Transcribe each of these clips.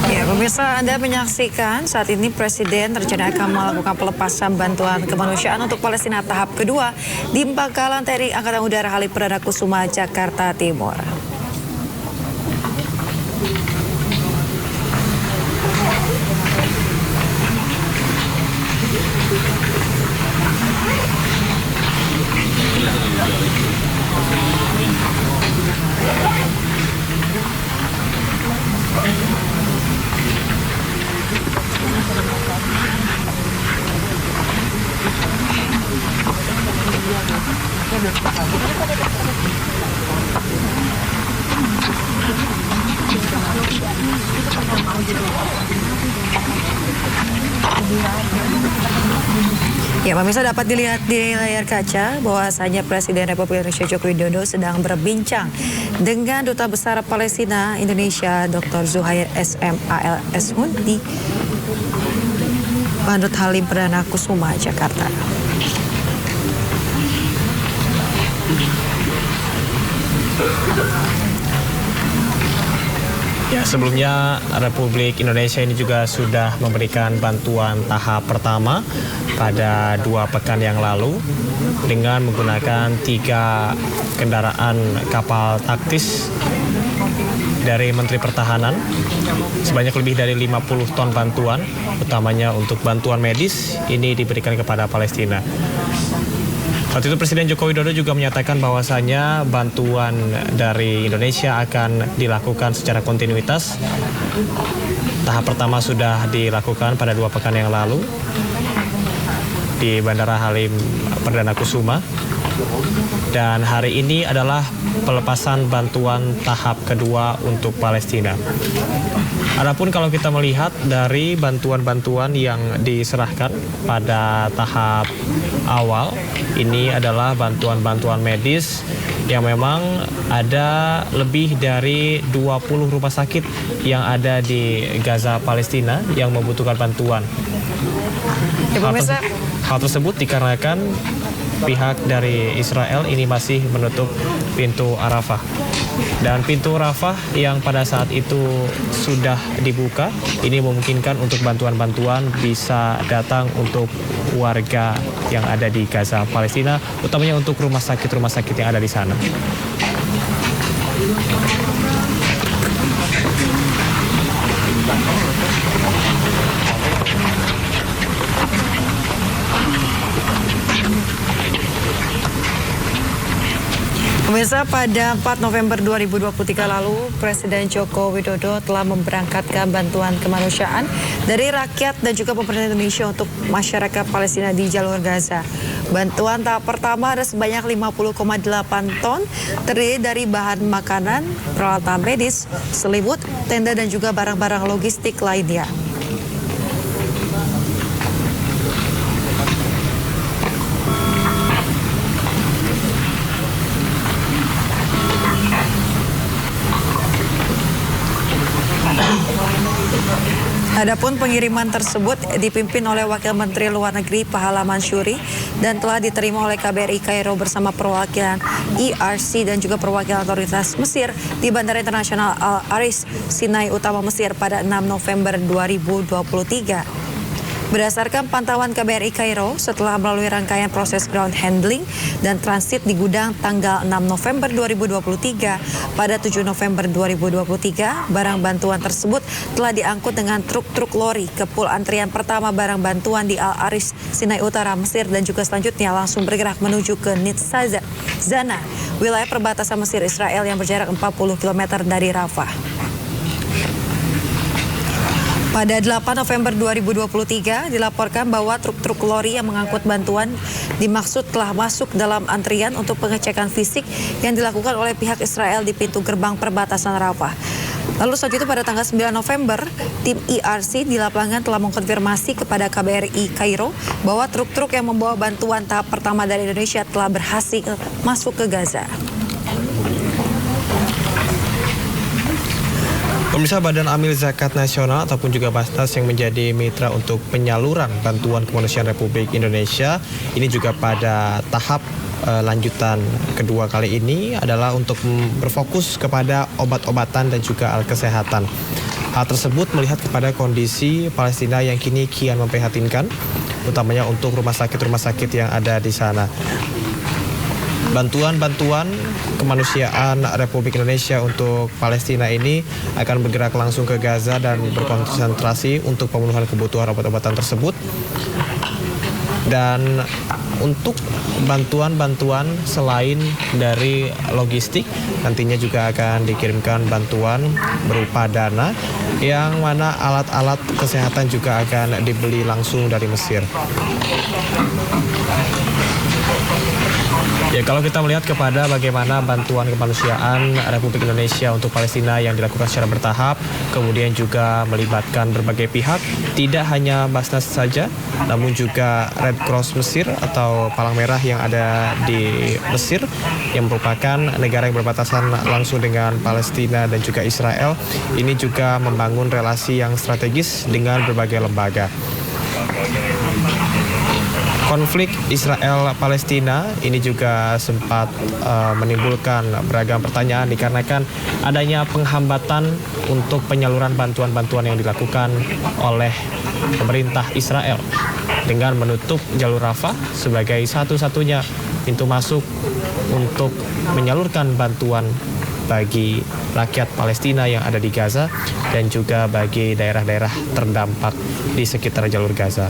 Ya, pemirsa, Anda menyaksikan saat ini Presiden rencana akan melakukan pelepasan bantuan kemanusiaan untuk Palestina tahap kedua di Pangkalan TNI Angkatan Udara Halim Perdana Kusuma, Jakarta Timur. Ya, pemirsa, dapat dilihat di layar kaca bahwasanya Presiden Republik Indonesia Joko Widodo sedang berbincang dengan Duta Besar Palestina Indonesia Dr. Zuhair S.M.A.L.S. di Bandut Halim Perdana Kusuma, Jakarta. Ya, sebelumnya Republik Indonesia ini juga sudah memberikan bantuan tahap pertama pada 2 pekan yang lalu dengan menggunakan 3 kendaraan kapal taktis dari Menteri Pertahanan sebanyak lebih dari 50 ton bantuan, utamanya untuk bantuan medis ini diberikan kepada Palestina. Saat itu Presiden Joko Widodo juga menyatakan bahwasanya bantuan dari Indonesia akan dilakukan secara kontinuitas. Tahap pertama sudah dilakukan pada 2 pekan yang lalu di Bandara Halim Perdana Kusuma. Dan hari ini adalah pelepasan bantuan tahap kedua untuk Palestina. Adapun kalau kita melihat dari bantuan-bantuan yang diserahkan pada tahap awal, ini adalah bantuan-bantuan medis yang memang ada lebih dari 20 rumah sakit yang ada di Gaza, Palestina yang membutuhkan bantuan. Hal tersebut dikarenakan pihak dari Israel ini masih menutup pintu Arafah. Dan pintu Rafah yang pada saat itu sudah dibuka, ini memungkinkan untuk bantuan-bantuan bisa datang untuk warga yang ada di Gaza, Palestina, utamanya untuk rumah sakit yang ada di sana. Pemirsa, pada 4 November 2023 lalu, Presiden Joko Widodo telah memberangkatkan bantuan kemanusiaan dari rakyat dan juga pemerintah Indonesia untuk masyarakat Palestina di jalur Gaza. Bantuan tahap pertama ada sebanyak 50,8 ton, terdiri dari bahan makanan, peralatan medis, selimut, tenda, dan juga barang-barang logistik lainnya. Adapun pengiriman tersebut dipimpin oleh Wakil Menteri Luar Negeri Pahala Mansyuri dan telah diterima oleh KBRI Kairo bersama perwakilan ERC dan juga perwakilan otoritas Mesir di Bandara Internasional Al-Aris, Sinai Utama, Mesir pada 6 November 2023. Berdasarkan pantauan KBRI Kairo, setelah melalui rangkaian proses ground handling dan transit di gudang tanggal 6 November 2023, pada 7 November 2023, barang bantuan tersebut telah diangkut dengan truk-truk lori ke pool antrian pertama barang bantuan di Al-Aris, Sinai Utara, Mesir, dan juga selanjutnya langsung bergerak menuju ke Nitzana, wilayah perbatasan Mesir Israel yang berjarak 40 km dari Rafah. Pada 8 November 2023 dilaporkan bahwa truk-truk lori yang mengangkut bantuan dimaksud telah masuk dalam antrian untuk pengecekan fisik yang dilakukan oleh pihak Israel di pintu gerbang perbatasan Rafah. Lalu selanjutnya pada tanggal 9 November, tim ERC di lapangan telah mengkonfirmasi kepada KBRI Kairo bahwa truk-truk yang membawa bantuan tahap pertama dari Indonesia telah berhasil masuk ke Gaza. Pemirsa, Badan Amil Zakat Nasional ataupun juga Basnas yang menjadi mitra untuk penyaluran bantuan kemanusiaan Republik Indonesia ini juga pada tahap lanjutan kedua kali ini adalah untuk berfokus kepada obat-obatan dan juga alat kesehatan. Hal tersebut melihat kepada kondisi Palestina yang kini kian memprihatinkan, utamanya untuk rumah sakit yang ada di sana. Bantuan-bantuan kemanusiaan Republik Indonesia untuk Palestina ini akan bergerak langsung ke Gaza dan berkonsentrasi untuk pemenuhan kebutuhan obat-obatan tersebut. Dan untuk bantuan-bantuan selain dari logistik, nantinya juga akan dikirimkan bantuan berupa dana, yang mana alat-alat kesehatan juga akan dibeli langsung dari Mesir. Ya, kalau kita melihat kepada bagaimana bantuan kemanusiaan Republik Indonesia untuk Palestina yang dilakukan secara bertahap, kemudian juga melibatkan berbagai pihak, tidak hanya Basnas saja, namun juga Red Cross Mesir atau Palang Merah yang ada di Mesir, yang merupakan negara yang berbatasan langsung dengan Palestina dan juga Israel, ini juga membangun relasi yang strategis dengan berbagai lembaga. Konflik Israel-Palestina ini juga sempat menimbulkan beragam pertanyaan dikarenakan adanya penghambatan untuk penyaluran bantuan-bantuan yang dilakukan oleh pemerintah Israel dengan menutup jalur Rafah sebagai satu-satunya pintu masuk untuk menyalurkan bantuan bagi rakyat Palestina yang ada di Gaza dan juga bagi daerah-daerah terdampak di sekitar jalur Gaza.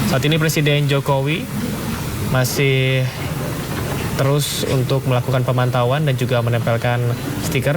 Saat ini Presiden Jokowi masih terus untuk melakukan pemantauan dan juga menempelkan stiker.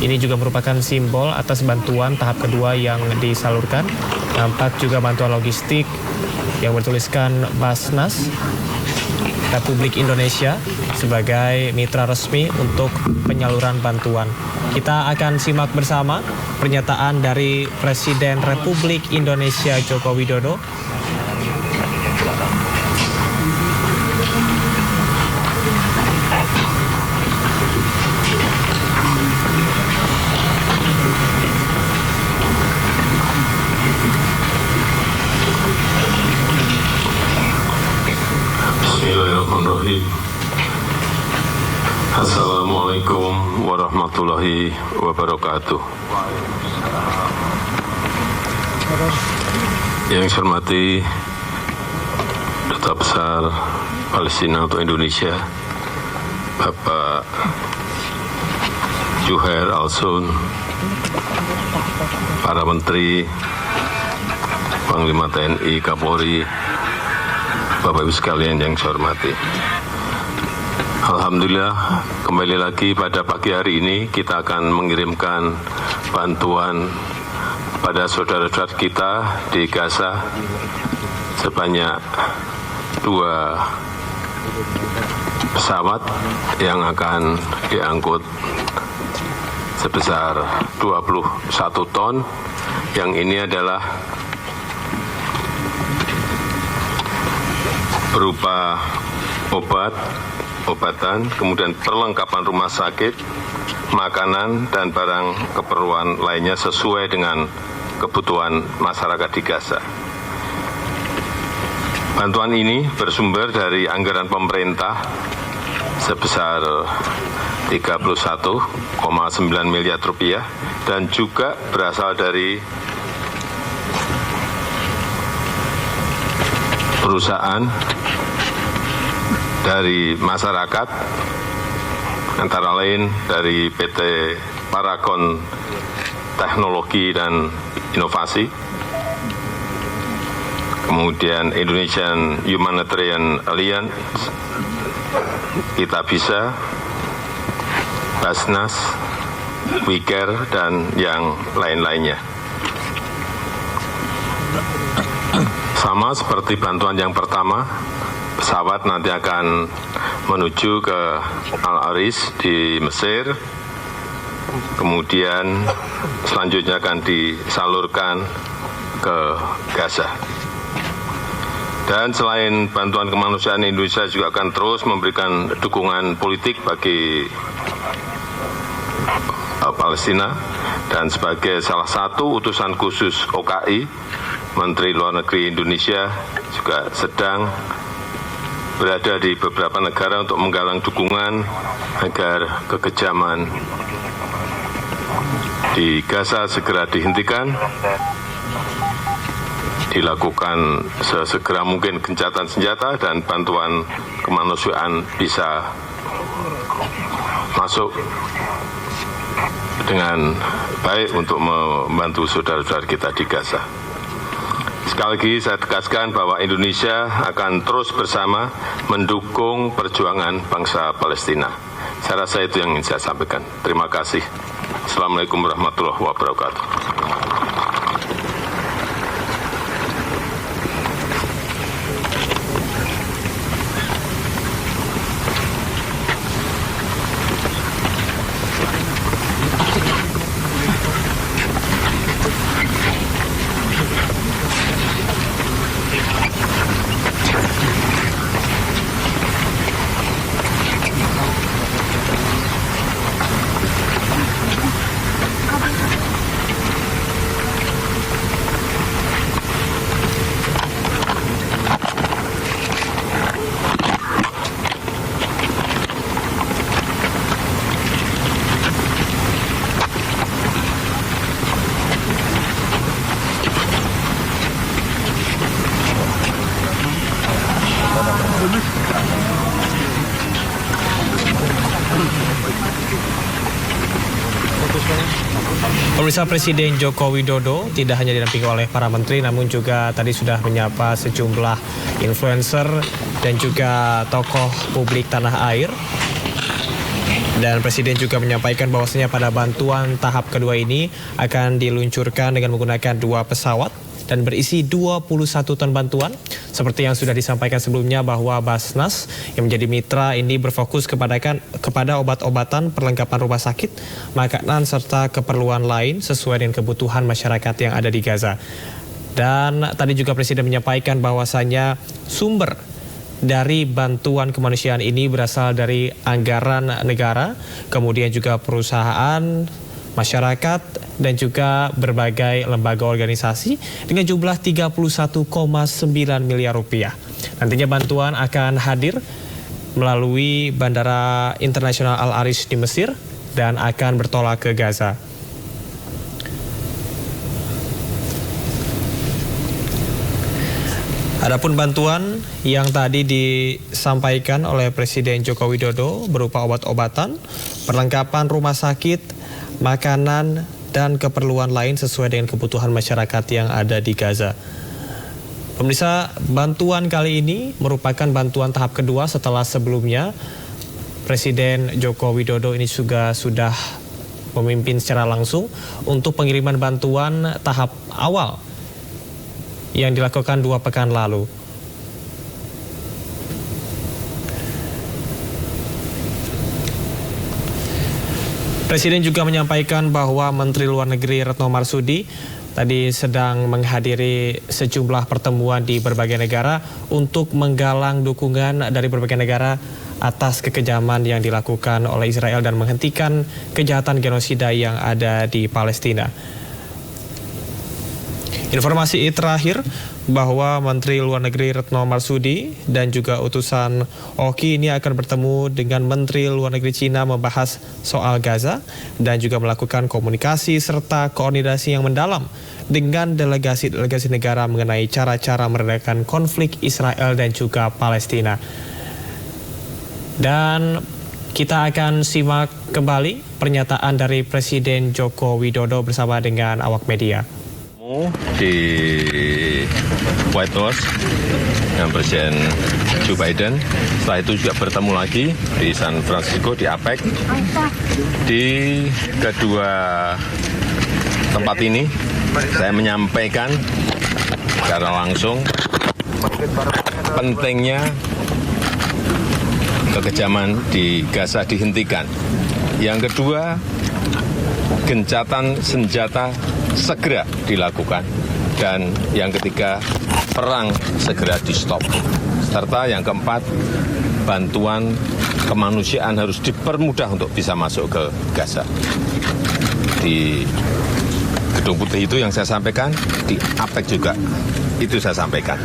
Ini juga merupakan simbol atas bantuan tahap kedua yang disalurkan. Nampak juga bantuan logistik yang bertuliskan Basnas Republik Indonesia sebagai mitra resmi untuk penyaluran bantuan. Kita akan simak bersama pernyataan dari Presiden Republik Indonesia Joko Widodo. Bismillahirrahmanirrahim. Assalamualaikum warahmatullahi wabarakatuh. Yang saya hormati Duta Besar Palestina untuk Indonesia, Bapak Juhair Al-Sun, para Menteri, Panglima TNI, Kapolri, Bapak Ibu sekalian yang saya hormati. Alhamdulillah, kembali lagi pada pagi hari ini kita akan mengirimkan bantuan pada saudara-saudara kita di Gaza sebanyak 2 pesawat yang akan diangkut sebesar 21 ton. Yang ini adalah berupa obatan, kemudian perlengkapan rumah sakit, makanan, dan barang keperluan lainnya sesuai dengan kebutuhan masyarakat di Gaza. Bantuan ini bersumber dari anggaran pemerintah sebesar 31,9 miliar rupiah dan juga berasal dari perusahaan, dari masyarakat, antara lain dari PT Paragon Teknologi dan Inovasi, kemudian Indonesian Humanitarian Alliance, Kita Bisa, Basnas, WeCare, dan yang lain-lainnya. Sama seperti bantuan yang pertama, pesawat nanti akan menuju ke Al-Aris di Mesir, kemudian selanjutnya akan disalurkan ke Gaza. Dan selain bantuan kemanusiaan, Indonesia juga akan terus memberikan dukungan politik bagi Palestina, dan sebagai salah satu utusan khusus OKI, Menteri Luar Negeri Indonesia juga sedang berada di beberapa negara untuk menggalang dukungan agar kekejaman di Gaza segera dihentikan, dilakukan sesegera mungkin gencatan senjata dan bantuan kemanusiaan bisa masuk dengan baik untuk membantu saudara-saudara kita di Gaza. Sekali lagi saya tegaskan bahwa Indonesia akan terus bersama mendukung perjuangan bangsa Palestina. Saya rasa itu yang ingin saya sampaikan. Terima kasih. Assalamualaikum warahmatullahi wabarakatuh. Pemirsa, Presiden Joko Widodo tidak hanya didampingi oleh para menteri, namun juga tadi sudah menyapa sejumlah influencer dan juga tokoh publik tanah air. Dan Presiden juga menyampaikan bahwasanya pada bantuan tahap kedua ini akan diluncurkan dengan menggunakan 2 pesawat dan berisi 21 ton bantuan. Seperti yang sudah disampaikan sebelumnya bahwa Basnas yang menjadi mitra ini berfokus kepada obat-obatan, perlengkapan rumah sakit, makanan, serta keperluan lain sesuai dengan kebutuhan masyarakat yang ada di Gaza. Dan tadi juga Presiden menyampaikan bahwasanya sumber dari bantuan kemanusiaan ini berasal dari anggaran negara, kemudian juga perusahaan, masyarakat, dan juga berbagai lembaga organisasi dengan jumlah 31,9 miliar rupiah. Nantinya bantuan akan hadir melalui Bandara Internasional Al-Arish di Mesir dan akan bertolak ke Gaza. Adapun bantuan yang tadi disampaikan oleh Presiden Joko Widodo berupa obat-obatan, perlengkapan rumah sakit, makanan, dan keperluan lain sesuai dengan kebutuhan masyarakat yang ada di Gaza. Pemirsa, bantuan kali ini merupakan bantuan tahap kedua setelah sebelumnya Presiden Joko Widodo ini juga sudah memimpin secara langsung untuk pengiriman bantuan tahap awal yang dilakukan 2 pekan lalu. Presiden juga menyampaikan bahwa Menteri Luar Negeri Retno Marsudi tadi sedang menghadiri sejumlah pertemuan di berbagai negara untuk menggalang dukungan dari berbagai negara atas kekejaman yang dilakukan oleh Israel dan menghentikan kejahatan genosida yang ada di Palestina. Informasi terakhir bahwa Menteri Luar Negeri Retno Marsudi dan juga utusan OKI ini akan bertemu dengan Menteri Luar Negeri Cina membahas soal Gaza dan juga melakukan komunikasi serta koordinasi yang mendalam dengan delegasi-delegasi negara mengenai cara-cara meredakan konflik Israel dan juga Palestina. Dan kita akan simak kembali pernyataan dari Presiden Joko Widodo bersama dengan awak media. Di White House dengan Presiden Joe Biden. Setelah itu juga bertemu lagi di San Francisco, di APEC. Di kedua tempat ini saya menyampaikan secara langsung pentingnya kekejaman di Gaza dihentikan. Yang kedua, gencatan senjata segera dilakukan. Dan yang ketiga, perang segera di-stop. Serta yang keempat, bantuan kemanusiaan harus dipermudah untuk bisa masuk ke Gaza. di Gedung Putih itu yang saya sampaikan, di APEC juga itu saya sampaikan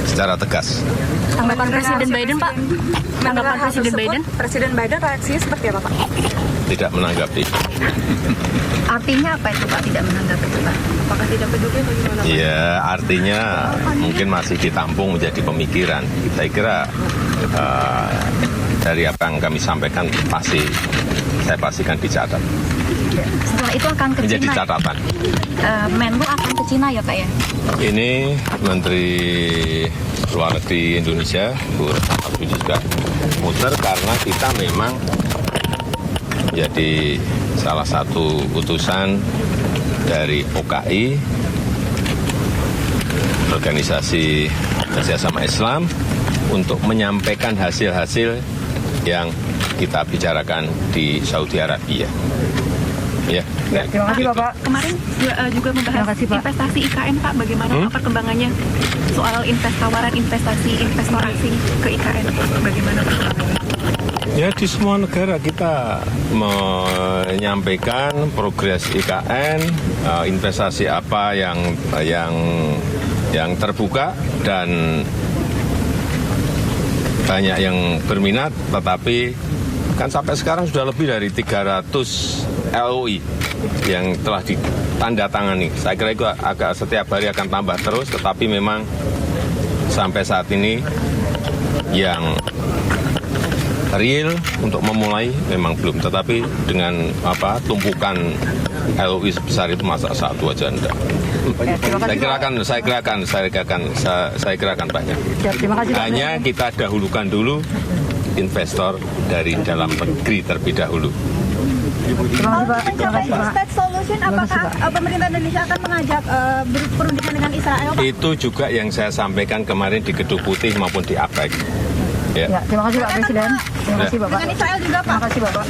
secara tegas. Tanggapan Presiden Biden, Pak? Tanggapan Presiden Biden? Presiden Biden reaksinya seperti apa, Pak? Tidak menanggapi. Artinya apa itu, Pak, tidak menanggapi itu, Pak? Apakah tidak peduli atau gimana, Pak? Ya, artinya mungkin masih ditampung menjadi pemikiran. Saya kira dari apa yang kami sampaikan saya pastikan dicatat. Setelah itu akan ke Menjadi Cina. catatan. Menlu akan ke Cina ya, Pak ya? Ini Menteri Luar Negeri Indonesia, Bu Retno juga muter karena kita memang menjadi salah satu utusan dari OKI, Organisasi Kerjasama Islam, untuk menyampaikan hasil-hasil yang kita bicarakan di Saudi Arabia. Ya. Terima kasih, Bapak. Kemarin juga membahas investasi IKN, Pak. Bagaimana perkembangannya soal tawaran investasi ke IKN? Bagaimana perkembangannya? Ya, di semua negara kita menyampaikan progres IKN, investasi apa yang terbuka dan banyak yang berminat, tetapi kan sampai sekarang sudah lebih dari 300 LOI yang telah ditandatangani. Saya kira itu agak setiap hari akan tambah terus, tetapi memang sampai saat ini yang real untuk memulai memang belum. Tetapi dengan tumpukan LOI sebesar itu masa satu aja enggak. Saya kira akan banyak. Hanya kita dahulukan dulu investor dari dalam negeri terlebih dahulu. Mencapai two-state solution, apakah pemerintah Indonesia akan mengajak berundingan dengan Israel, Pak? Itu juga yang saya sampaikan kemarin di Gedung Putih maupun di APEC. Terima kasih, Pak Presiden. Terima kasih, Bapak. Dengan Israel juga, Pak. Terima kasih, Bapak.